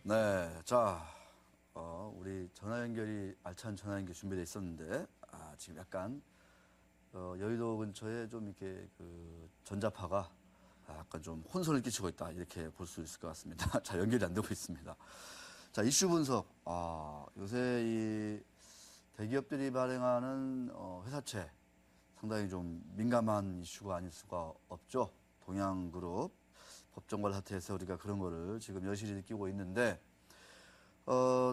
네, 자, 우리 전화 연결이 알찬 전화 연결 준비되어 있었는데, 지금 약간 여의도 근처에 좀 이렇게 그 전자파가 약간 좀 혼선을 끼치고 있다 이렇게 볼 수 있을 것 같습니다. 자, 연결이 안 되고 있습니다. 자, 이슈 분석. 요새 이 대기업들이 발행하는 회사채 상당히 좀 민감한 이슈가 아닐 수가 없죠. 동양그룹 법정관 사태에서 우리가 그런 거를 지금 여실히 느끼고 있는데,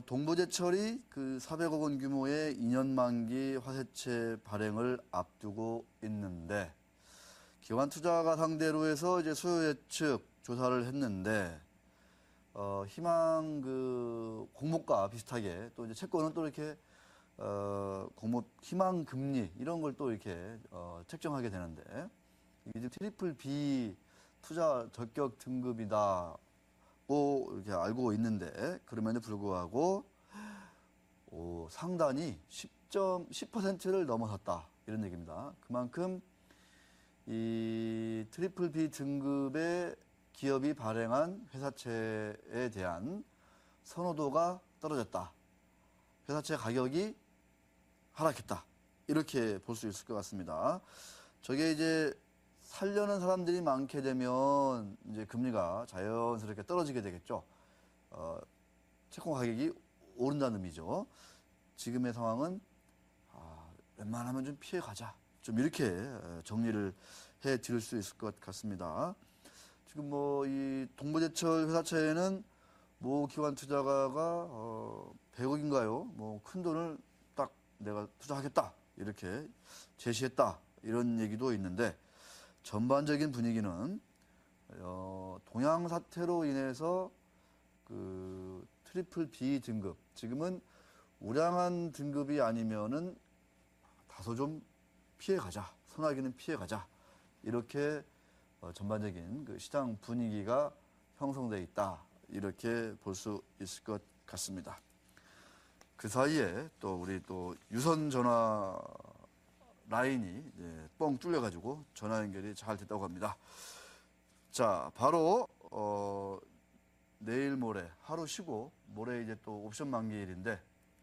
동부제철이 그 400억 원 규모의 2년 만기 화폐채 발행을 앞두고 있는데, 기관 투자가 상대로 해서 이제 수요 예측 조사를 했는데, 희망 그 공모가 비슷하게 또 이제 채권은 또 이렇게 공모 희망 금리 이런 걸 또 이렇게 책정하게 되는데, 이게 트리플 B 투자 적격 등급이다고 이렇게 알고 있는데, 그럼에도 불구하고 상단이 10%를 넘어섰다 이런 얘기입니다. 그만큼 이 트리플 B 등급의 기업이 발행한 회사채에 대한 선호도가 떨어졌다. 회사채 가격이 하락했다. 이렇게 볼 수 있을 것 같습니다. 저게 이제 살려는 사람들이 많게 되면 이제 금리가 자연스럽게 떨어지게 되겠죠. 채권 가격이 오른다는 의미죠. 지금의 상황은 웬만하면 좀 피해 가자. 좀 이렇게 정리를 해 드릴 수 있을 것 같습니다. 지금 뭐 이 동부제철 회사채에는 모 기관 투자가가 100억인가요? 뭐 큰 돈을 딱 내가 투자하겠다 이렇게 제시했다 이런 얘기도 있는데, 전반적인 분위기는 동양 사태로 인해서 그 트리플 B 등급, 지금은 우량한 등급이 아니면은 다소 좀 피해 가자, 소나기는 피해 가자 이렇게 전반적인 그 시장 분위기가 형성돼 있다 이렇게 볼 수 있을 것 같습니다. 그 사이에 또 우리 또 유선 전화 라인이 뻥 뚫려가지고 전화 연결이 잘 됐다고 합니다. 자, 바로 내일 모레 하루 쉬고 모레 이제 또 옵션 만기일인데,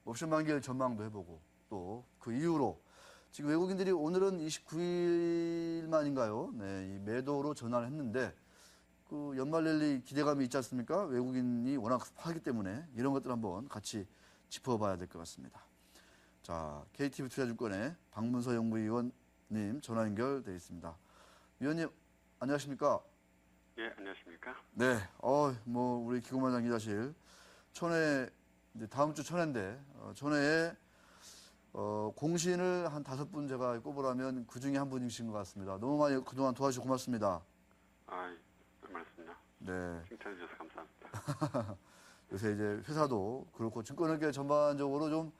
옵션 만기일 전망도 해보고 또 그 이후로 지금 외국인들이 오늘은 29일만인가요? 네, 이 매도로 전환을 했는데, 그 연말 랠리 기대감이 있지 않습니까? 외국인이 워낙 하기 때문에 이런 것들 한번 같이 짚어봐야 될 것 같습니다. 자, KTB 투자증권의 박문서 연구위원님 전화 연결되어 있습니다. 위원님, 안녕하십니까? 예, 안녕하십니까? 네, 뭐 우리 기고만장 기자실 천회, 이제 다음 주 천회인데 천회에 공신을 한 5분 제가 꼽으라면 그 중에 한 분이신 것 같습니다. 너무 많이 그동안 도와주셔서 고맙습니다. 말씀요. 네. 칭찬해 주셔서 감사합니다. 요새 이제 회사도 그렇고 증권업계 전반적으로 좀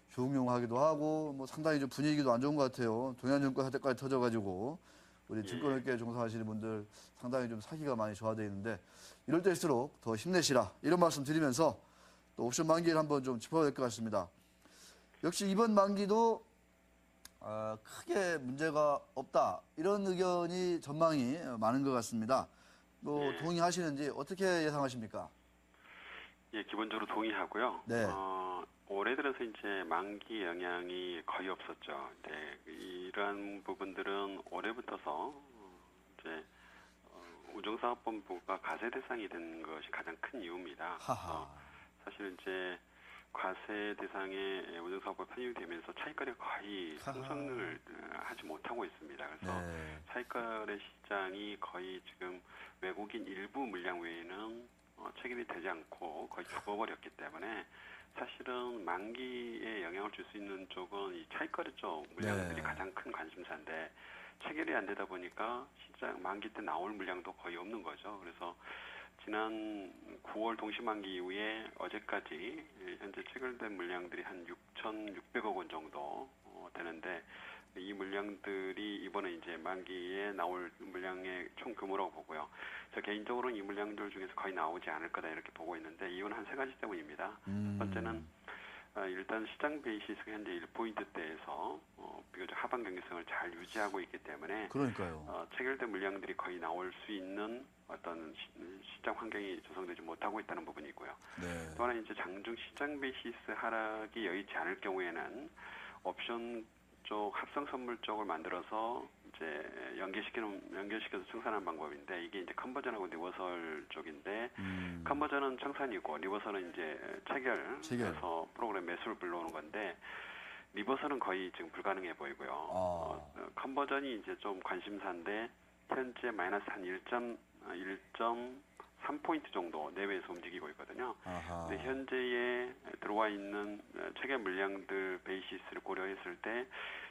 조용조용하기도 하고 뭐 상당히 좀 분위기도 안 좋은 것 같아요. 동양증권 사태까지 터져가지고 우리 증권업계에 종사하시는 분들 상당히 좀 사기가 많이 저하되어 있는데, 이럴 때일수록 더 힘내시라 이런 말씀 드리면서 또 옵션 만기를 한번 좀 짚어야 될 것 같습니다. 역시 이번 만기도 크게 문제가 없다 이런 의견이 전망이 많은 것 같습니다. 또 동의하시는지 어떻게 예상하십니까? 예, 기본적으로 동의하고요. 네. 올해 들어서 이제 만기 영향이 거의 없었죠. 네, 이러한 부분들은 올해부터서 이제 우정사업본부가 과세 대상이 된 것이 가장 큰 이유입니다. 사실 이제 과세 대상에 우정사업부가 편입이 되면서 차익거래가 거의 상승을 하지 못하고 있습니다. 그래서 차익거래 시장이 거의 지금 외국인 일부 물량 외에는 체결이 되지 않고 거의 죽어버렸기 때문에, 사실은 만기에 영향을 줄 수 있는 쪽은 이 차익거래 쪽 물량들이 가장 큰 관심사인데, 체결이 안 되다 보니까 시장 만기 때 나올 물량도 거의 없는 거죠. 그래서 지난 9월 동시만기 이후에 어제까지 현재 체결된 물량들이 한 6,600억 원 정도 되는데, 이 물량들이 이번에 이제 만기에 나올 물량의 총 규모라고 보고요. 저 개인적으로는 이 물량들 중에서 거의 나오지 않을 거다 이렇게 보고 있는데, 이유는 한 3가지 때문입니다. 첫 번째는 일단 시장 베이시스 현재 1포인트대에서 비교적 하방 경직성을 잘 유지하고 있기 때문에 그러니까요. 체결된 물량들이 거의 나올 수 있는 어떤 시장 환경이 조성되지 못하고 있다는 부분이고요. 네. 또 하나 이제 장중 시장 베이시스 하락이 여의치 않을 경우에는 옵션 쪽 합성 선물 쪽을 만들어서 이제 연결시켜서 청산하는 방법인데 이게 이제 컨버전하고 리버설 쪽인데 컨버전은 청산이고 리버설은 이제 체결해서 프로그램 매수를 불러오는 건데 리버설은 거의 지금 불가능해 보이고요. 컨버전이 이제 좀 관심사인데 현재 마이너스 한 1.3포인트 정도 내외에서 움직이고 있거든요. 근데 현재에 들어와 있는 체결 물량들 베이시스를 고려했을 때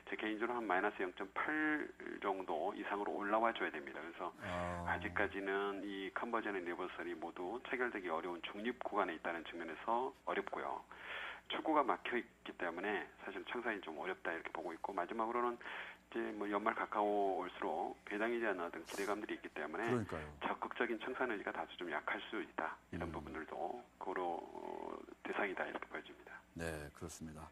제 개인적으로 한 마이너스 0.8 정도 이상으로 올라와 줘야 됩니다. 그래서 아직까지는 이 컨버전의 리버설이 모두 체결되기 어려운 중립 구간에 있다는 측면에서 어렵고요. 출구가 막혀 있기 때문에 사실 청산이 좀 어렵다 이렇게 보고 있고 마지막으로는 이제 뭐 연말 가까워올수록 배당에 대한 어떤 기대감들이 있기 때문에 적극적인 청산 의지가 다소 좀 약할 수 있다 이런 부분들도 고려 대상이다 이렇게 보여집니다. 네, 그렇습니다.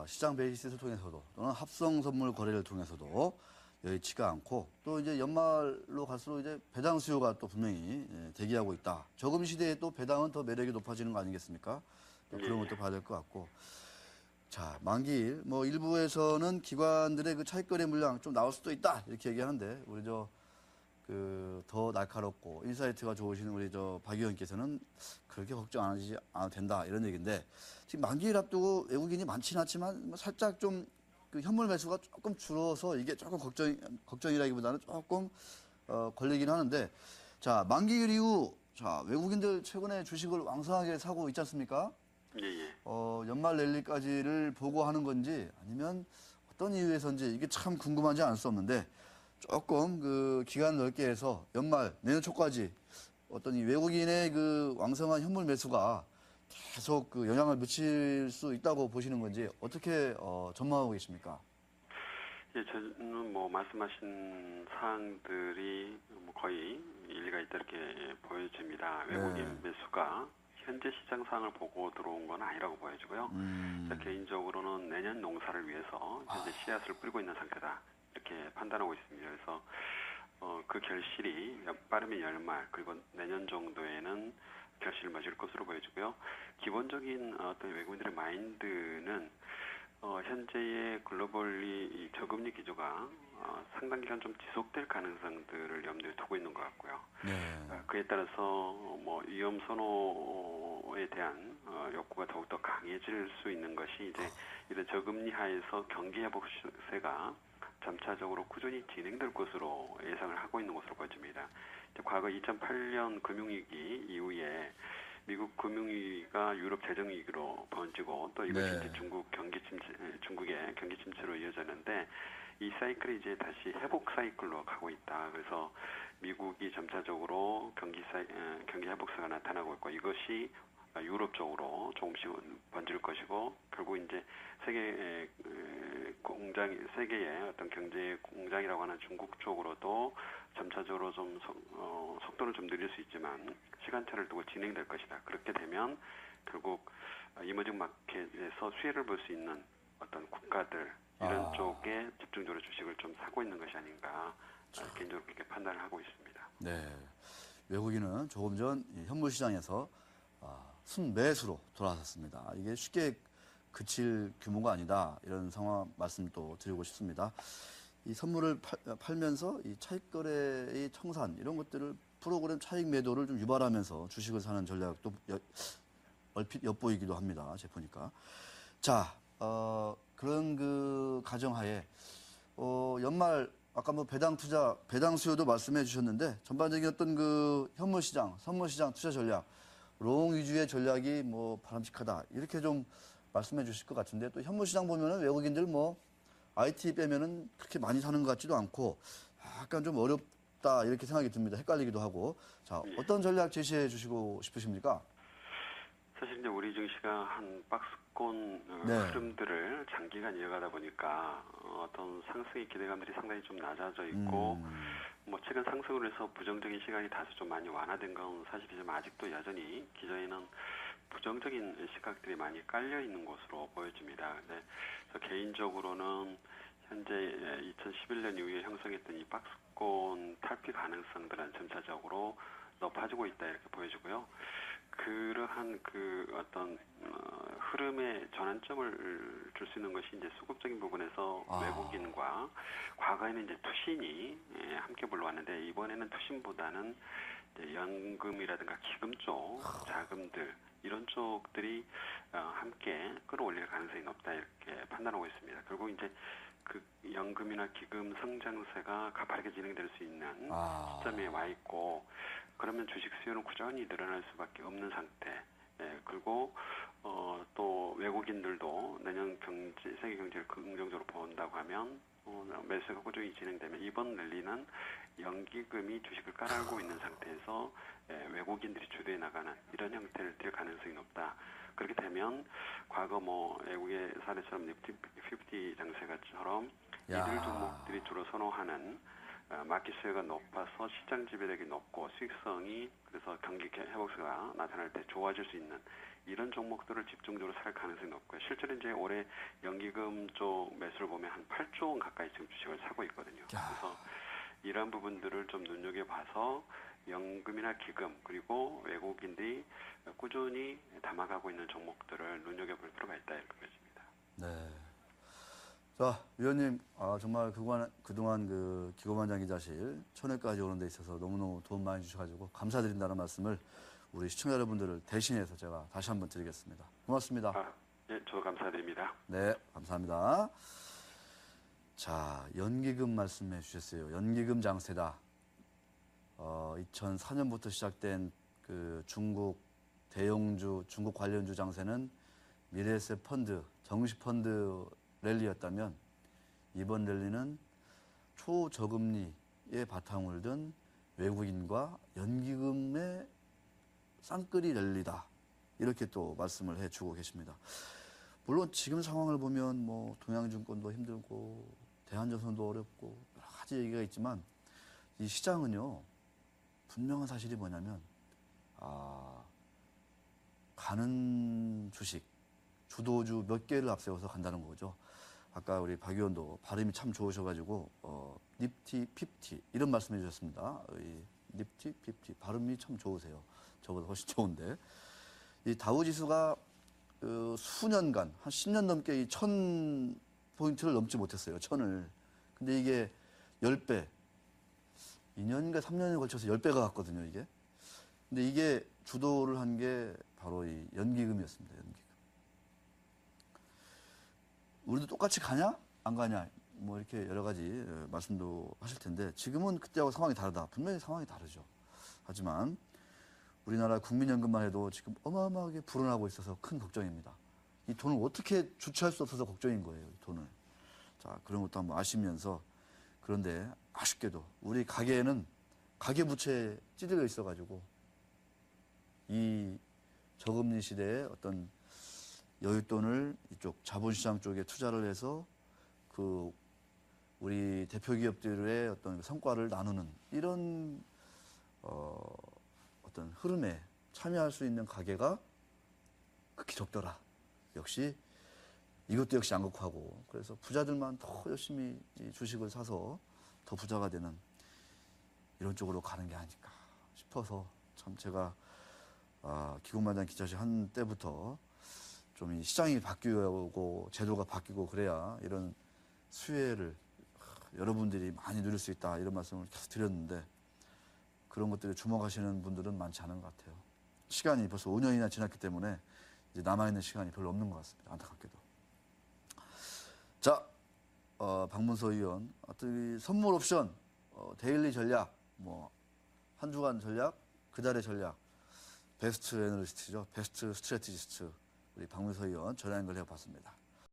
시장 베이시스를 통해서도 또는 합성 선물 거래를 통해서도 여의치가 않고 또 이제 연말로 갈수록 이제 배당 수요가 또 분명히 대기하고 있다. 저금 시대에 또 배당은 더 매력이 높아지는 거 아니겠습니까? 또 그런 것도 봐야 될 것 같고. 자, 만기일 뭐 일부에서는 기관들의 그 차익거래 물량 좀 나올 수도 있다 이렇게 얘기하는데 우리 더 날카롭고 인사이트가 좋으신 우리 박 의원께서는 그렇게 걱정 안 하셔도 된다 이런 얘기인데 지금 만기일 앞두고 외국인이 많지는 않지만 뭐 살짝 좀 그 현물 매수가 조금 줄어서 이게 조금 걱정이라기보다는 조금 걸리긴 하는데 자 만기일 이후 자 외국인들 최근에 주식을 왕성하게 사고 있지 않습니까? 예. 연말 랠리까지를 보고 하는 건지 아니면 어떤 이유에서인지 이게 참 궁금하지 않을 수 없는데 조금 그 기간 넓게 해서 연말 내년 초까지 어떤 이 외국인의 그 왕성한 현물 매수가 계속 그 영향을 미칠 수 있다고 보시는 건지 어떻게 전망하고 계십니까? 예, 저는 뭐 말씀하신 사항들이 뭐 거의 일리가 있다 이렇게 보여집니다. 외국인 매수가 현재 시장 상황을 보고 들어온 건 아니라고 보여지고요. 개인적으로는 내년 농사를 위해서 현재 씨앗을 뿌리고 있는 상태다 이렇게 판단하고 있습니다. 그래서 그 결실이 빠르면 연말 그리고 내년 정도에는 결실을 맺을 것으로 보여지고요. 기본적인 어떤 외국인들의 마인드는 현재의 글로벌리 저금리 기조가 상당 기간 좀 지속될 가능성들을 염두에 두고 있는 것 같고요. 그에 따라서 뭐 위험 선호에 대한 욕구가 더욱더 강해질 수 있는 것이 이제 이런 저금리 하에서 경기 회복세가 점차적으로 꾸준히 진행될 것으로 예상을 하고 있는 것으로 보여집니다. 과거 2008년 금융위기 이후에 미국 금융위기가 유럽 재정위기로 번지고 또 이것이 이제 중국의 경기 침체로 이어졌는데 이 사이클이 이제 다시 회복 사이클로 가고 있다. 그래서 미국이 점차적으로 경기 회복세가 나타나고 있고 이것이 유럽 쪽으로 조금씩 번질 것이고 결국 이제 세계의 어떤 경제 공장이라고 하는 중국 쪽으로도 점차적으로 좀 속도는 좀 느릴 수 있지만 시간차를 두고 진행될 것이다. 그렇게 되면 결국 이머징 마켓에서 수혜를 볼 수 있는 어떤 국가들 이런 쪽에 집중적으로 주식을 좀 사고 있는 것이 아닌가 개인적으로 그렇게 판단을 하고 있습니다. 네, 외국인은 조금 전 현물 시장에서 순매수로 돌아섰습니다. 이게 쉽게 그칠 규모가 아니다. 이런 상황 말씀도 드리고 싶습니다. 이 선물을 팔면서 이 차익거래의 청산 이런 것들을 프로그램 차익 매도를 좀 유발하면서 주식을 사는 전략도 얼핏 엿보이기도 합니다. 제 보니까. 자, 그런 그 가정하에 연말 아까 뭐 배당 수요도 말씀해 주셨는데 전반적인 어떤 그 현물 시장, 선물 시장 투자 전략 롱 위주의 전략이 뭐 바람직하다 이렇게 좀 말씀해 주실 것 같은데 또 현물 시장 보면은 외국인들 뭐 IT 빼면은 그렇게 많이 사는 것 같지도 않고 약간 좀 어렵다 이렇게 생각이 듭니다. 헷갈리기도 하고 자 어떤 전략 제시해 주시고 싶으십니까? 사실 이제 우리 증시가 한 박스권 흐름들을 장기간 이어가다 보니까 어떤 상승의 기대감들이 상당히 좀 낮아져 있고 뭐 최근 상승을 해서 부정적인 시각이 다소 좀 많이 완화된 건 사실이지만 아직도 여전히 기존에는 부정적인 시각들이 많이 깔려 있는 것으로 보여집니다. 근데 저 개인적으로는 현재 2011년 이후에 형성했던 이 박스권 탈피 가능성들은 점차적으로 높아지고 있다 이렇게 보여지고요. 그러한 그 어떤 흐름의 전환점을 줄 수 있는 것이 이제 수급적인 부분에서 외국인과 과거에는 이제 투신이 함께 불러왔는데 이번에는 투신보다는 이제 연금이라든가 기금 쪽 자금들 이런 쪽들이 함께 끌어올릴 가능성이 높다 이렇게 판단하고 있습니다. 결국 이제 그 연금이나 기금 성장세가 가파르게 진행될 수 있는 시점에 와 있고 그러면 주식 수요는 꾸준히 늘어날 수밖에 없는 상태. 그리고 또 외국인들도 내년 경제 세계 경제를 긍정적으로 본다고 하면 매수가 꾸준히 진행되면 이번 랠리는 연기금이 주식을 깔아알고 있는 상태에서 외국인들이 주도해 나가는 이런 형태를 띌 가능성이 높다. 그렇게 되면 과거 뭐 외국의 사례처럼 니프티 50 장세가처럼 이들 종목들이 주로 선호하는 마켓 수요가 높아서 시장 지배력이 높고 수익성이 그래서 경기 회복세가 나타날 때 좋아질 수 있는 이런 종목들을 집중적으로 살 가능성이 높고요. 실제로 이제 올해 연기금 쪽 매수를 보면 한 8조 원 가까이 지금 주식을 사고 있거든요. 그래서 이런 부분들을 좀 눈여겨봐서 연금이나 기금 그리고 외국인들이 꾸준히 담아가고 있는 종목들을 눈여겨볼 필요가 있다 이렇게 보여집니다. 네. 자, 위원님, 정말 그동안 그 기고만장 기자실 천회까지 오는 데 있어서 너무너무 도움 많이 주셔가지고 감사드린다는 말씀을 우리 시청자 여러분들을 대신해서 제가 다시 한번 드리겠습니다. 고맙습니다. 네, 저도 감사드립니다. 네, 감사합니다. 자, 연기금 말씀해 주셨어요. 연기금 장세다. 2004년부터 시작된 그 중국 대형주, 중국 관련주 장세는 미래에셋 펀드, 정시 펀드 랠리였다면 이번 랠리는 초저금리에 바탕을 둔 외국인과 연기금의 쌍끌이 랠리다. 이렇게 또 말씀을 해주고 계십니다. 물론 지금 상황을 보면 뭐 동양증권도 힘들고 대한전선도 어렵고 여러 가지 얘기가 있지만 이 시장은요 분명한 사실이 뭐냐면 가는 주식 주도주 몇 개를 앞세워서 간다는 거죠. 아까 우리 박 의원도 발음이 참 좋으셔가지고 니프티 50 이런 말씀해 주셨습니다. 이 니프티 50 발음이 참 좋으세요. 저보다 훨씬 좋은데 이 다우지수가 수년간 한 10년 넘게 이 1000포인트를 넘지 못했어요. 1000을. 근데 이게 10배 2년인가 3년에 걸쳐서 10배가 갔거든요. 이게. 근데 이게 주도를 한 게 바로 이 연기금이었습니다. 연기금. 우리도 똑같이 가냐? 안 가냐? 뭐 이렇게 여러 가지 말씀도 하실 텐데 지금은 그때하고 상황이 다르다. 분명히 상황이 다르죠. 하지만 우리나라 국민연금만 해도 지금 어마어마하게 불어나고 있어서 큰 걱정입니다. 이 돈을 어떻게 주체할 수 없어서 걱정인 거예요. 이 돈을. 자, 그런 것도 한번 아시면서 그런데 아쉽게도 우리 가계에는 가계부채에 찌들려 있어가지고 이 저금리 시대에 어떤 여윳돈을 이쪽 자본시장 쪽에 투자를 해서 그 우리 대표 기업들의 어떤 성과를 나누는 이런 어떤 흐름에 참여할 수 있는 가게가 극히 적더라. 역시 이것도 역시 양극화고 그래서 부자들만 더 열심히 이 주식을 사서 더 부자가 되는 이런 쪽으로 가는 게 아닐까 싶어서 참 제가 기고만장 기자실 한 때부터 좀 이 시장이 바뀌고 제도가 바뀌고 그래야 이런 수혜를 여러분들이 많이 누릴 수 있다 이런 말씀을 계속 드렸는데 그런 것들에 주목하시는 분들은 많지 않은 것 같아요. 시간이 벌써 5년이나 지났기 때문에 이제 남아있는 시간이 별로 없는 것 같습니다. 안타깝게도. 자, 박문서 의원, 어떤 선물 옵션, 데일리 전략, 뭐 한 주간 전략, 그 달의 전략, 베스트 애널리스트죠. 베스트 스트래티지스트 우리 박문서 의원 전화 연결해 봤습니다.